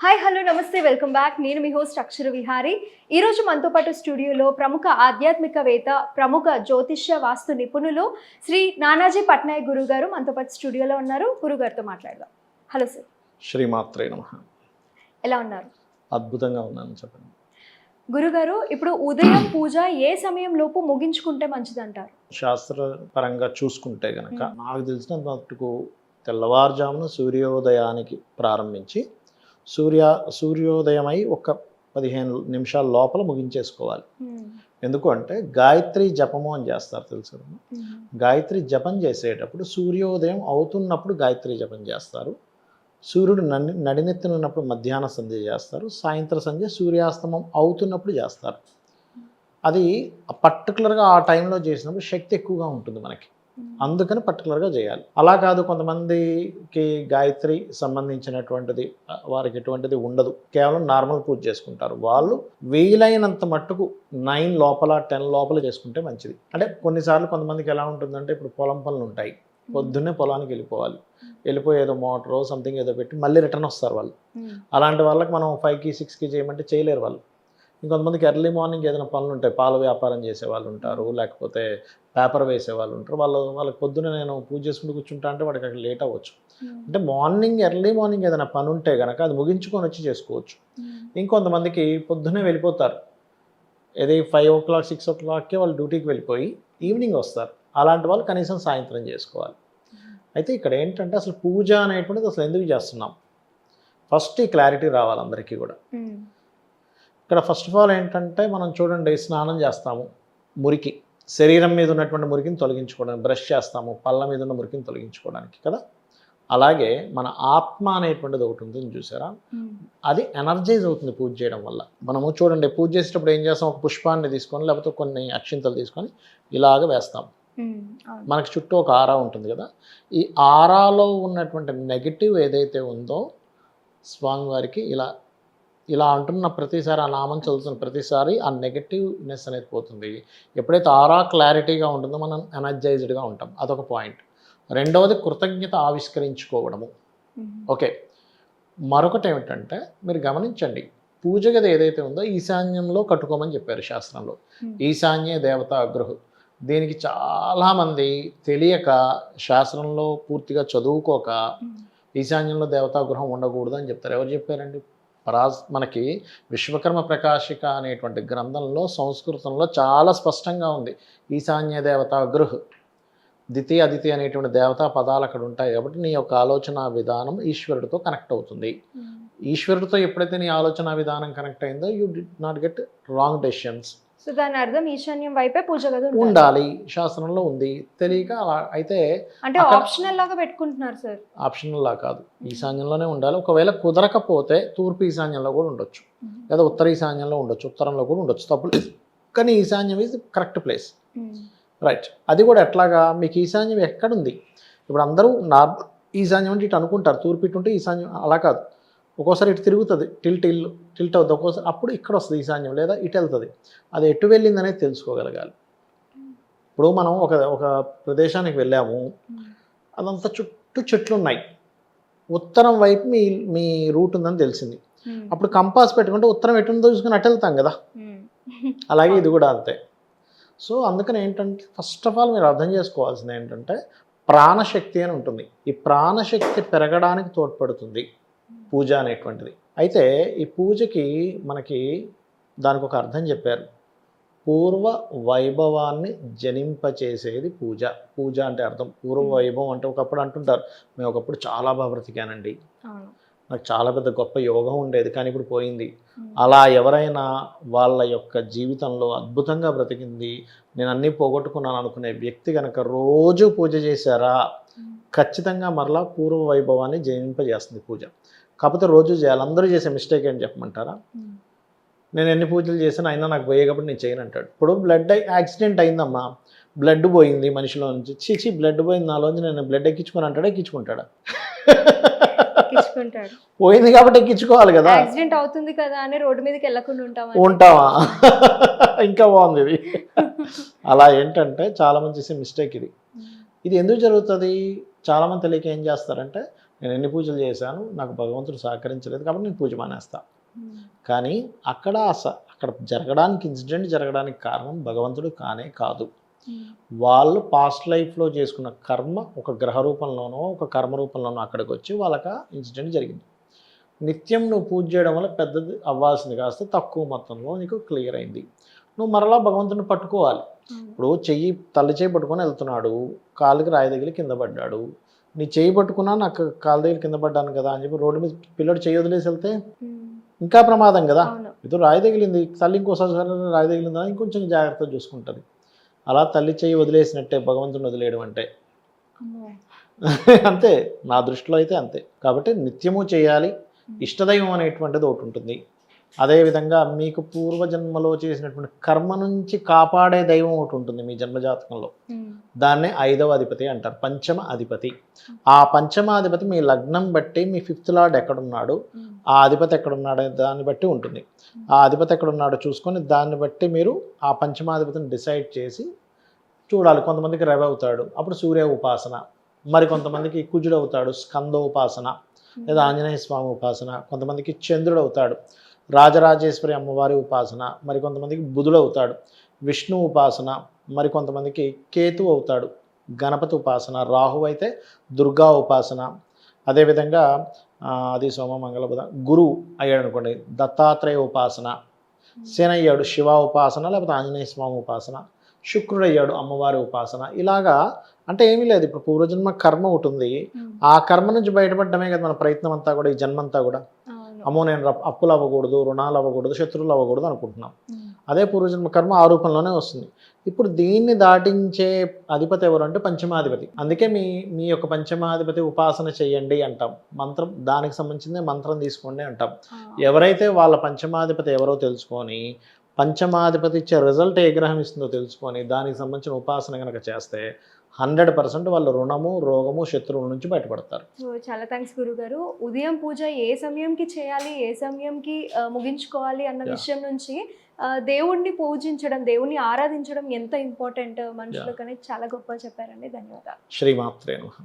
Hi hello నమస్తే welcome back. నేను మీ host అక్షర విహారీ. ఈరోజు మనతో పాటు స్టూడియోలో ప్రముఖ ఆధ్యాత్మికవేత్త, ప్రముఖ జ్యోతిష్య వాస్తు నిపుణులు శ్రీ నానాజీ పట్నాయక్ గురువు గారు మనతో పాటు స్టూడియోలో ఉన్నారు. గురుగారితో మాట్లాడదాం. Hello sir. శ్రీమాత్రే నమః. ఎలా ఉన్నారు? అద్భుతంగా ఉన్నాను, చెప్పండి. గురుగారు, ఇప్పుడు ఉదయం పూజ ఏ సమయం లోపు ముగించుకుంటే మంచిదంటారు? శాస్త్రపరంగా చూసుకుంటే గనక నాకు తెలిసినంత మటుకు తెల్లవారుజామున సూర్యోదయానికి ప్రారంభించి సూర్యోదయమై ఒక 15 నిమిషాల లోపల ముగించేసుకోవాలి. ఎందుకు అంటే గాయత్రి జపము అని చేస్తారు, తెలుసు. గాయత్రి జపం చేసేటప్పుడు సూర్యోదయం అవుతున్నప్పుడు గాయత్రి జపం చేస్తారు. సూర్యుడు నడినెత్తున ఉన్నప్పుడు మధ్యాహ్న సంధ్య చేస్తారు. సాయంత్రం సంధ్య సూర్యాస్తమం అవుతున్నప్పుడు చేస్తారు. అది పర్టికులర్గా ఆ టైంలో చేసినప్పుడు శక్తి ఎక్కువగా ఉంటుంది మనకి, అందుకని పర్టికులర్గా చేయాలి. అలా కాదు, కొంతమందికి గాయత్రి సంబంధించినటువంటిది వారికి ఎటువంటిది ఉండదు, కేవలం నార్మల్ పూజ చేసుకుంటారు. వాళ్ళు వీలైనంత మట్టుకు 9 లోపల 10 లోపల చేసుకుంటే మంచిది. అంటే కొన్నిసార్లు కొంతమందికి ఎలా ఉంటుందంటే, ఇప్పుడు పొలం పనులు ఉంటాయి, పొద్దున్నే పొలానికి వెళ్ళిపోవాలి, వెళ్ళిపోయి ఏదో మోటారో సంథింగ్ ఏదో పెట్టి మళ్ళీ రిటర్న్ వస్తారు వాళ్ళు. అలాంటి వాళ్ళకి మనం 5కి 6కి చేయమంటే చేయలేరు వాళ్ళు. ఇంకొంతమందికి ఎర్లీ మార్నింగ్ ఏదైనా పనులు ఉంటాయి, పాల వ్యాపారం చేసే వాళ్ళు ఉంటారు, లేకపోతే పేపర్ వేసే వాళ్ళు ఉంటారు. వాళ్ళకి పొద్దున్న నేను పూజ చేసుకుంటూ కూర్చుంటా అంటే వాడికి అక్కడ లేట్ అవ్వచ్చు. అంటే ఎర్లీ మార్నింగ్ ఏదైనా పని ఉంటే కనుక అది ముగించుకొని వచ్చి చేసుకోవచ్చు. ఇంకొంతమందికి పొద్దున్నే వెళ్ళిపోతారు, ఏది 5 o'clock 6 o'clockకే వాళ్ళు డ్యూటీకి వెళ్ళిపోయి ఈవినింగ్ వస్తారు. అలాంటి వాళ్ళు కనీసం సాయంత్రం చేసుకోవాలి. అయితే ఇక్కడ ఏంటంటే అసలు పూజ అనేటువంటిది అసలు ఎందుకు చేస్తున్నాం, ఫస్ట్ ఈ క్లారిటీ రావాలి అందరికీ కూడా. ఇక్కడ ఫస్ట్ ఆఫ్ ఆల్ ఏంటంటే, మనం చూడండి, స్నానం చేస్తాము, మురికి శరీరం మీద ఉన్నటువంటి మురికిని తొలగించుకోవడానికి, బ్రష్ చేస్తాము పళ్ళ మీద ఉన్న మురికిని తొలగించుకోవడానికి కదా. అలాగే మన ఆత్మ అనేటువంటిది ఒకటి ఉంటుంది, చూసారా, అది ఎనర్జైజ్ అవుతుంది పూజ చేయడం వల్ల. మనము చూడండి, పూజ చేసేటప్పుడు ఏం చేస్తాం, ఒక పుష్పాన్ని తీసుకొని లేకపోతే కొన్ని అక్షింతలు తీసుకొని ఇలాగ వేస్తాం. మనకి చుట్టూ ఒక ఆరా ఉంటుంది కదా, ఈ ఆరాలో ఉన్నటువంటి నెగిటివ్ ఏదైతే ఉందో స్వామివారికి ఇలా అంటున్న ప్రతిసారి, ఆ నామం చదువుతున్న ప్రతిసారి ఆ నెగటివ్నెస్ అనేది పోతుంది. ఎప్పుడైతే ఆరా క్లారిటీగా ఉంటుందో మనం ఎనర్జైజ్డ్గా ఉంటాం, అదొక పాయింట్. రెండవది కృతజ్ఞత ఆవిష్కరించుకోవడము. ఓకే, మరొకటి ఏమిటంటే, మీరు గమనించండి, పూజ గది ఏదైతే ఉందో ఈశాన్యంలో కట్టుకోమని చెప్పారు శాస్త్రంలో. ఈశాన్యే దేవతా గృహ. దీనికి చాలామంది తెలియక, శాస్త్రంలో పూర్తిగా చదువుకోక ఈశాన్యంలో దేవతా గృహం ఉండకూడదు అని చెప్తారు. ఎవరు చెప్పారండి? మనకి విశ్వకర్మ ప్రకాశిక అనేటువంటి గ్రంథంలో సంస్కృతంలో చాలా స్పష్టంగా ఉంది, ఈశాన్య దేవతా గృహ. ద్వితీయ అదితి అనేటువంటి దేవతా పదాలు అక్కడ ఉంటాయి. కాబట్టి నీ యొక్క ఆలోచన విధానం ఈశ్వరుడితో కనెక్ట్ అవుతుంది. ఈశ్వరుడితో ఎప్పుడైతే నీ ఆలోచన విధానం కనెక్ట్ అయిందో, you did not get wrong decisions. So దాని అర్థం ఈశాన్యం వైపే పూజ గది ఉండాలి, శాస్త్రంలో ఉంది. తెలియక అలా అయితే అంటే ఆప్షనల్ లాగా పెట్టుకుంటున్నారు సార్. ఆప్షనల్ లా కాదు, ఈశాన్యంలోనే ఉండాలి. ఒకవేళ కుదరకపోతే తూర్పు ఈశాన్యంలో కూడా ఉండొచ్చు, లేదా ఉత్తర ఈశాన్యంలో ఉండొచ్చు, ఉత్తరంలో కూడా ఉండొచ్చు, తప్పులేదు. కానీ ఈశాన్యం ఈజ్ కరెక్ట్ ప్లేస్, రైట్. అది కూడా ఎట్లాగా, మీకు ఈశాన్యం ఎక్కడుంది? ఇప్పుడు అందరూ నార్మల్ ఈశాన్యం అంటే ఇటు అనుకుంటారు, తూర్పు ఇటు ఉంటే ఈశాన్యం. అలా కాదు, ఒక్కోసారి ఇటు తిరుగుతుంది, టిల్ట్ అవుతుంది, ఒక్కోసారి అప్పుడు ఇక్కడ వస్తుంది ఈశాన్యం, లేదా ఇటు వెళ్తుంది. అది ఎటు వెళ్ళింది అనేది తెలుసుకోగలగాలి. ఇప్పుడు మనం ఒక ప్రదేశానికి వెళ్ళాము, అదంతా చుట్టూ చెట్లు ఉన్నాయి, ఉత్తరం వైపు మీ రూట్ ఉందని తెలిసింది. అప్పుడు కంపాస్ పెట్టుకుంటే ఉత్తరం ఎటుందో చూసుకుని అటు వెళ్తాం కదా. అలాగే ఇది కూడా అంతే. సో అందుకని ఏంటంటే, ఫస్ట్ ఆఫ్ ఆల్ మీరు అర్థం చేసుకోవాల్సింది ఏంటంటే, ప్రాణశక్తి అని ఉంటుంది. ఈ ప్రాణశక్తి పెరగడానికి తోడ్పడుతుంది పూజ అనేటువంటిది. అయితే ఈ పూజకి దానికి ఒక అర్థం చెప్పారు, పూర్వ వైభవాన్ని జనింపచేసేది పూజ. పూజ అంటే అర్థం పూర్వ వైభవం అంటే, ఒకప్పుడు అంటుంటారు, మేము ఒకప్పుడు చాలా బాగా బ్రతికానండి, నాకు చాలా పెద్ద గొప్ప యోగం ఉండేది, కానీ ఇప్పుడు పోయింది. అలా ఎవరైనా వాళ్ళ యొక్క జీవితంలో అద్భుతంగా బ్రతికింది, నేను అన్నీ పోగొట్టుకున్నాను అనుకునే వ్యక్తి కనుక రోజు పూజ చేశారా, ఖచ్చితంగా మరలా పూర్వ వైభవాన్ని జనింపజేస్తుంది పూజ. కాకపోతే రోజు చేయాలి. అందరూ చేసే మిస్టేక్ ఏంటి చెప్పమంటారా? నేను ఎన్ని పూజలు చేసినా అయినా నాకు పోయే కాబట్టి నేను చేయను అంటాడు. ఇప్పుడు యాక్సిడెంట్ అయిందమ్మా, బ్లడ్ పోయింది మనిషిలో నుంచి, చీచి బ్లడ్ పోయింది నాలోంచి, నేను బ్లడ్ ఎక్కించుకొని అంటాడా? ఎక్కించుకుంటాడా? పోయింది కాబట్టి ఎక్కించుకోవాలి కదా. యాక్సిడెంట్ అవుతుంది కదా అని రోడ్డు మీదకి వెళ్ళకుండా ఉంటావా? ఇంకా బాగుంది ఇది. అలా ఏంటంటే చాలా మంది చేసే మిస్టేక్ ఇది. ఎందుకు జరుగుతుంది? చాలామంది తెలియక ఏం చేస్తారంటే, నేను ఎన్ని పూజలు చేశాను, నాకు భగవంతుడు సహకరించలేదు కాబట్టి నేను పూజ మానేస్తా. కానీ అక్కడ జరగడానికి ఇన్సిడెంట్ జరగడానికి కారణం భగవంతుడు కానే కాదు. వాళ్ళు పాస్ట్ లైఫ్లో చేసుకున్న కర్మ ఒక గ్రహ రూపంలోనో ఒక కర్మ రూపంలోనో అక్కడికి వచ్చి వాళ్ళకి ఇన్సిడెంట్ జరిగింది. నిత్యం నువ్వు పూజ చేయడం వల్ల పెద్దది అవ్వాల్సింది కాస్త తక్కువ మొత్తంలో నీకు క్లియర్ అయింది. నువ్వు మరలా భగవంతుని పట్టుకోవాలి. ఇప్పుడు తల్లి చేయి పట్టుకొని వెళ్తున్నాడు, కాలుకి రాయి దగ్గర కింద పడ్డాడు. నీ చేయి పట్టుకున్నా నాకు కాలు దగ్గర కింద పడ్డాను కదా అని చెప్పి రోడ్డు మీద పిల్లడు చేయి వదిలేసి వెళ్తే ఇంకా ప్రమాదం కదా. ఇది రాయి తగిలింది, తల్లి ఇంకోసారి రాయి తగిలిందా ఇంకొంచెం జాగ్రత్తగా చూసుకుంటుంది. అలా తల్లి చేయి వదిలేసినట్టే భగవంతుని వదిలేయడం అంటే. అంతే, నా దృష్టిలో అయితే అంతే. కాబట్టి నిత్యము చేయాలి. ఇష్టదైవం అనేటువంటిది ఒకటి ఉంటుంది. అదేవిధంగా మీకు పూర్వజన్మలో చేసినటువంటి కర్మ నుంచి కాపాడే దైవం ఒకటి ఉంటుంది మీ జన్మజాతకంలో. దాన్నే 5వ అధిపతి అంటారు, పంచమ అధిపతి. ఆ పంచమాధిపతి మీ లగ్నం బట్టి మీ 5th లార్డ్ ఎక్కడున్నాడు, ఆ అధిపతి ఎక్కడున్నాడు దాన్ని బట్టి ఉంటుంది. ఆ అధిపతి ఎక్కడున్నాడో చూసుకొని దాన్ని బట్టి మీరు ఆ పంచమాధిపతిని డిసైడ్ చేసి చూడాలి. కొంతమందికి రవి అవుతాడు, అప్పుడు సూర్య ఉపాసన. మరి కొంతమందికి కుజుడు అవుతాడు, స్కంద ఉపాసన లేదా ఆంజనేయ స్వామి ఉపాసన. కొంతమందికి చంద్రుడు అవుతాడు, రాజరాజేశ్వరి అమ్మవారి ఉపాసన. మరి కొంతమందికి బుధుడు అవుతాడు, విష్ణు ఉపాసన. మరి కొంతమందికి కేతు అవుతాడు, గణపతి ఉపాసన. రాహు అయితే దుర్గా ఉపాసన. అదేవిధంగా అది సోమ మంగళ బుధ. గురువు అయ్యాడు అనుకోండి, దత్తాత్రేయ ఉపాసన. శని అయ్యాడు, శివ ఉపాసన లేకపోతే ఆంజనేయ స్వామి ఉపాసన. శుక్రుడు అయ్యాడు, అమ్మవారి ఉపాసన. ఇలాగా అంటే ఏమీ లేదు. ఇప్పుడు పూర్వజన్మ కర్మ ఒకటి ఉంది, ఆ కర్మ నుంచి బయటపడడమే కదా మన ప్రయత్నం అంతా కూడా, ఈ జన్మంతా కూడా. అమ్మో నేను అప్పులు అవ్వకూడదు, రుణాలు అవ్వకూడదు, శత్రువులు అవ్వకూడదు అనుకుంటున్నాం. అదే పూర్వజన్మ కర్మ ఆ రూపంలోనే వస్తుంది. ఇప్పుడు దీన్ని దాటించే అధిపతి ఎవరు అంటే పంచమాధిపతి. అందుకే మీ యొక్క పంచమాధిపతి ఉపాసన చేయండి అంటాం. మంత్రం దానికి సంబంధించిందే మంత్రం తీసుకోండి అంటాం. ఎవరైతే వాళ్ళ పంచమాధిపతి ఎవరో తెలుసుకొని, పంచమాధిపతి ఇచ్చే రిజల్ట్ ఏ గ్రహం ఇస్తుందో తెలుసుకొని దానికి సంబంధించిన ఉపాసన కనుక చేస్తే 100% వాళ్ళు రుణము, రోగము, శత్రువుల నుంచి బయటపడతారు. సో చాలా థ్యాంక్స్ గురుగారు. ఉదయం పూజ ఏ సమయంకి చేయాలి, ఏ సమయంకి ముగించుకోవాలి అన్న విషయం నుంచి దేవుణ్ణి పూజించడం, దేవుణ్ణి ఆరాధించడం ఎంత ఇంపార్టెంట్ మనుషులకు అనేది చాలా గొప్పగా చెప్పారండి. ధన్యవాదాలు. శ్రీమాత్రే నమః.